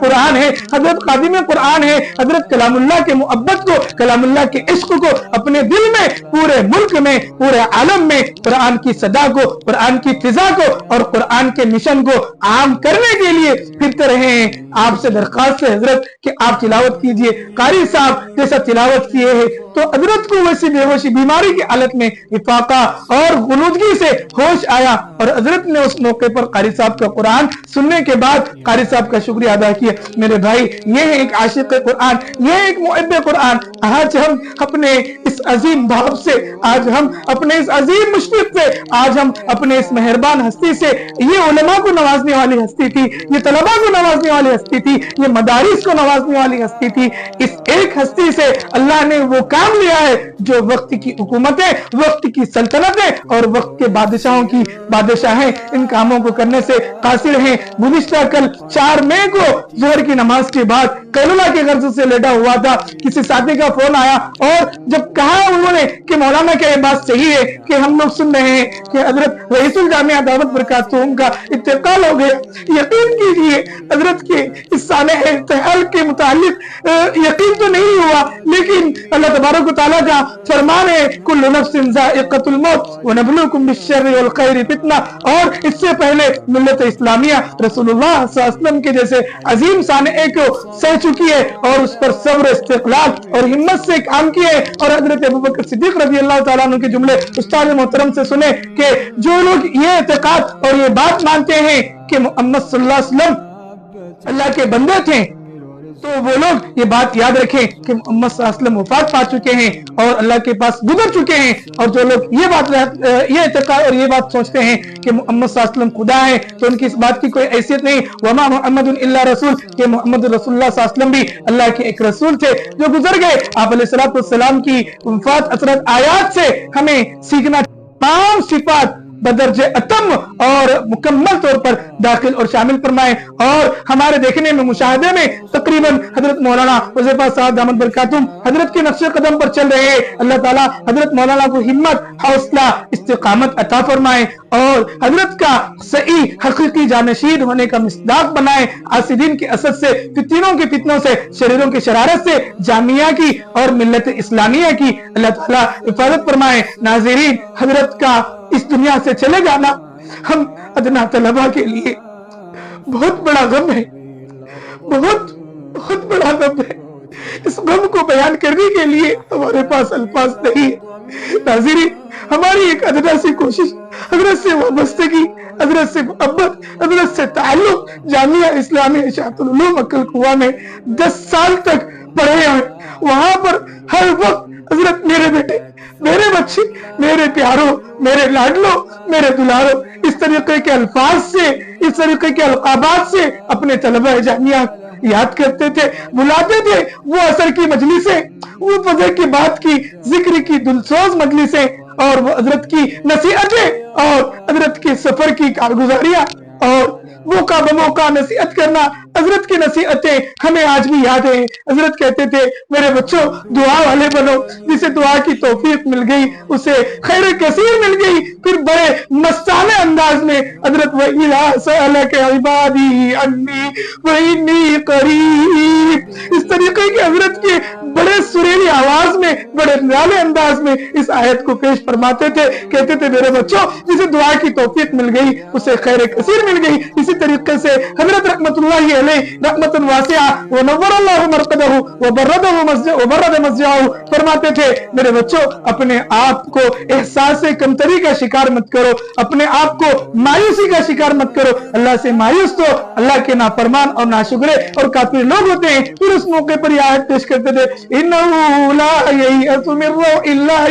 قرآن ہے, حضرت خادم قرآن ہے, حضرت کلام اللہ کے محبت کو, کلام اللہ کے عشق کو اپنے دل میں, پورے ملک میں, پورے عالم میں قرآن کی صدا کو, قرآن کی فضا کو اور قرآن کے مشن کو عام کرنے کے لیے پھرتے رہے ہیں. آپ سے درخواست ہے حضرت کہ آپ تلاوت کیجئے. قاری صاحب جیسا تلاوت کیے ہیں تو حضرت کو ویسی بے ہوشی بیماری کی حالت میں افاقہ اور غنودگی سے ہوش آیا, اور حضرت نے اس موقع پر قاری صاحب کا قرآن سننے کے بعد قاری صاحب کا شکریہ ادا کیا. میرے بھائی, یہ ہے ایک عاشق قرآن, یہ ہے ایک محب قرآن. آج ہم اپنے اس عظیم باپ سے, آج ہم اپنے اس عظیم مشفق سے, آج ہم اپنے اس مہربان ہستی سے, یہ علماء کو نوازنے والی ہستی تھی, یہ طلباء کو نوازنے والی ہستی تھی, یہ مدارس کو نوازنے والی ہستی تھی, اس ایک ہستی سے اللہ نے وہ کام لیا ہے جو وقت کی حکومتیں, وقت کی سلطنتیں اور وقت کے بادشاہوں کی بادشاہیں ان کاموں کو کرنے سے قاصر ہیں. گزشتہ کل 4 مئی کو ظہر کی نماز کے بعد قیلولہ کے غرض سے لیٹا ہوا تھا, کسی ساتھی کا فون آیا اور جب کہا انہوں نے کہ مولانا کیا یہ بات صحیح ہے کہ ہم لوگ سن رہے ہیں کہ حضرت رئیس الجامعہ دعوت برکاتہم کا انتقال ہو گیا. یقین کیجئے حضرت کے اس سانح ارتحال کے متعلق یقین تو نہیں ہوا, لیکن اللہ تبارک و تعالیٰ کا فرمان ہے کل نفس ذائقۃ الموت ونبلوکم بالشر والخیر فتنہ. اور اس سے پہلے ملت اسلامیہ رسول اللہ صلی اللہ علیہ وسلم کے جیسے عظیم سانحے کو سہ چکی ہے اور اس پر صبر, استقلال اور ہمت سے کام کیے, اور حضرت ابوبکر صدیق رضی اللہ تعالیٰ عنہ کے جملے استاد محترم سے سنے کہ جو لوگ یہ اعتقاد اور یہ بات مانتے ہیں کہ محمد صلی اللہ علیہ وسلم اللہ کے بندے تھے, تو وہ لوگ یہ بات یاد رکھیں کہ محمد صلی اللہ علیہ وسلم وفات پا چکے ہیں اور اللہ کے پاس گزر چکے ہیں. اور جو لوگ یہ اعتقاد اور یہ بات سوچتے ہیں کہ محمد صلی اللہ علیہ وسلم خدا ہے تو ان کی اس بات کی کوئی حیثیت نہیں. وما محمد الا رسول, کہ محمد رسول اللہ صلی اللہ علیہ وسلم بھی اللہ کے ایک رسول تھے جو گزر گئے. آپ علیہ الصلوۃ والسلام کی وفات اثرت آیات سے ہمیں سیکھنا تمام صفات بدرجہ اتم اور مکمل طور پر داخل اور شامل فرمائے, اور ہمارے دیکھنے میں, مشاہدے میں تقریباً حضرت مولانا حذیفہ صاحب دامت برکاتہم حضرت کے نقش قدم پر چل رہے ہیں. اللہ تعالیٰ حضرت مولانا کو ہمت, حوصلہ, استقامت عطا فرمائے اور حضرت کا صحیح حقیقی جانشین ہونے کا مصداق بنائے. حاسدین کے اسد سے, فتنوں کے فتنوں سے, شریروں کی شرارت سے جامعہ کی اور ملت اسلامیہ کی اللہ تعالیٰ حفاظت فرمائے. ناظرین, حضرت کا اس دنیا سے چلے جانا ہم ادنا طلباء کے لیے بہت بڑا غم ہے, بہت بڑا غم ہے. اس غم کو بیان کرنے کے لیے ہمارے پاس الفاظ نہیں. ناظرین, ہماری ایک ادنا سی کوشش, حضرت سے وابستگی, حضرت سے محبت, حضرت سے تعلق, جامعہ اسلامیہ اشاعت العلوم عقل کنواں میں 10 سال تک پڑھے ہیں. وہاں پر ہر وقت حضرت میرے بیٹے, میرے بچے, میرے پیاروں, میرے لاڈلوں, میرے دلاروں, اس طریقے کے الفاظ سے, اس طریقے کے القابات سے اپنے طلبہ جامعہ یاد کرتے تھے, بلاتے تھے. وہ عصر کی مجلسیں, وہ فجر کی بات کی, ذکر کی دلسوز مجلسیں, اور وہ حضرت کی نصیحتیں اور حضرت کے سفر کی کارگزاریاں اور موقع بموقع نصیحت کرنا. حضرت کی نصیحتیں ہمیں آج بھی یاد ہیں. حضرت کہتے تھے میرے بچوں دعا والے بنو, جسے دعا کی توفیق مل گئی اسے خیر کثیر مل گئی. پھر بڑے مستانہ انداز میں حضرت وَإِذَا سَأَلَكَ عِبَادِي عَنِّي فَإِنِّي قَرِيبٌ, اس طریقے کے حضرت کے بڑے سریلی آواز میں, بڑے نرالے انداز میں اس آیت کو پیش فرماتے تھے. کہتے تھے میرے بچوں جسے دعا کی توفیق مل گئی اسے خیر کثیر مل گئی. اسی طریقے سے حضرت رحمت اللہ علیہ رحمت واسعہ ونور اللہ مرقدہ وبرد مسجعہ فرماتے تھے میرے بچوں اپنے آپ کو احساس کمتری کا شکار مت کرو, اپنے آپ کو مایوسی کا شکار مت کرو. اللہ سے مایوس تو اللہ کے نافرمان اور ناشکرے اور کافر لوگ ہوتے ہیں. پھر اس موقع پر یہ آیت پیش کرتے تھے انہ لا ییأس من روح اللہ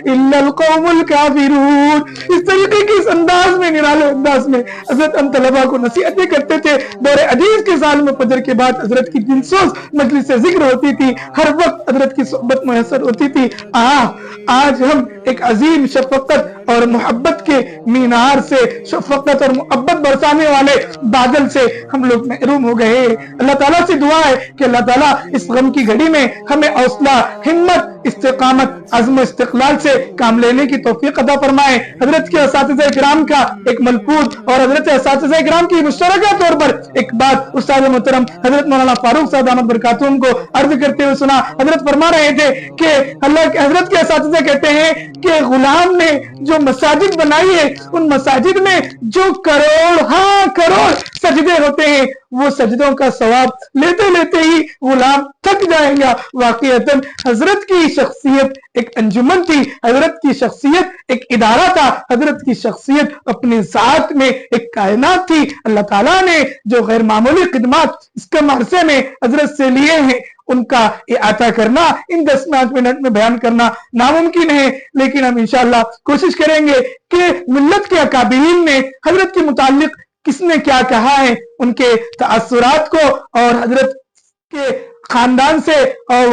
الا القوم الکافرون. اس طریقے کے اس انداز میں, نرالے انداز میں حضرت ان طلباء کو نصیحتیں کرتے تھے. دور حدیث کے سال میں فجر کے بعد حضرت کی دلسوز مجلس سے ذکر ہوتی تھی, ہر وقت حضرت کی صحبت میسر ہوتی تھی. آج ہم ایک عظیم شفقت اور محبت کے مینار سے، شفقت اور محبت برسانے والے بادل سے ہم لوگ محروم ہو گئے۔ اللہ تعالیٰ سے دعا ہے کہ اللہ تعالیٰ اس غم کی گھڑی میں ہمیں حوصلہ، ہمت، استقامت، عزم و استقلال سے کام لینے کی توفیق عطا فرمائے۔ حضرت کے اساتذہ کرام کا ایک ملفوظ اور حضرت اساتذہ کرام کی مشترکہ طور پر ایک بات استاد محترم حضرت مولانا فاروق صاحب دامت برکاتہم کو عرض کرتے ہوئے سنا۔ حضرت فرما رہے تھے کہ حضرت کے اساتذہ کہتے ہیں کہ غلام نے جو مساجد بنائی ہے، ان مساجد میں جو کروڑ سجدے ہوتے ہیں، وہ سجدوں کا ثواب لیتے لیتے ہی غلام تھک جائے گا۔ واقعتاً حضرت کی شخصیت ایک انجمن تھی، حضرت کی شخصیت ایک ادارہ تھا، حضرت کی شخصیت اپنی ذات میں ایک کائنات تھی۔ اللہ تعالیٰ نے جو غیر معمولی خدمات اس کم عرصے میں حضرت سے لیے ہیں، ان کا احاطہ کرنا، ان 10 منٹ میں بیان کرنا ناممکن ہے، لیکن ہم انشاءاللہ کوشش کریں گے کہ ملت کے اکابرین نے حضرت کے متعلق کس نے کیا کہا ہے، ان کے تاثرات کو اور حضرت کے خاندان سے اور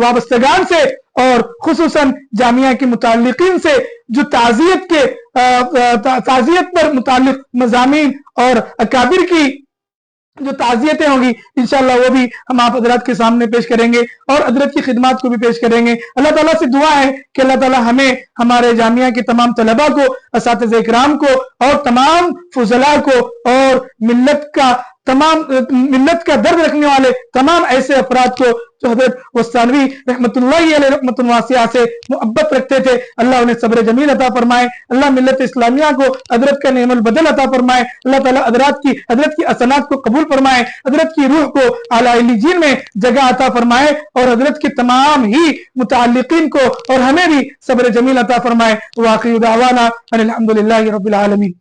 وابستگان سے اور خصوصاً جامعہ کے متعلقین سے جو تعزیت پر متعلق مضامین اور اکابر کی جو تعزیتیں ہوں گی، انشاءاللہ وہ بھی ہم آپ حضرات کے سامنے پیش کریں گے اور حضرت کی خدمات کو بھی پیش کریں گے۔ اللہ تعالیٰ سے دعا ہے کہ اللہ تعالیٰ ہمیں، ہمارے جامعہ کے تمام طلباء کو، اساتذہ کرام کو اور تمام فضلاء کو اور ملت کا درد رکھنے والے تمام ایسے افراد کو جو حضرت وستانوی رحمت اللہ علیہ رحمت واسعہ سے محبت رکھتے تھے، اللہ انہیں صبر جمیل عطا فرمائے۔ اللہ ملت اسلامیہ کو حضرت کا نعم البدل عطا فرمائے۔ اللہ تعالیٰ حضرت کی حسنات کو قبول فرمائے، حضرت کی روح کو اعلیٰ علیین میں جگہ عطا فرمائے اور حضرت کے تمام ہی متعلقین کو اور ہمیں بھی صبر جمیل عطا فرمائے۔ وآخر دعوانا ان الحمد للہ رب العالمین۔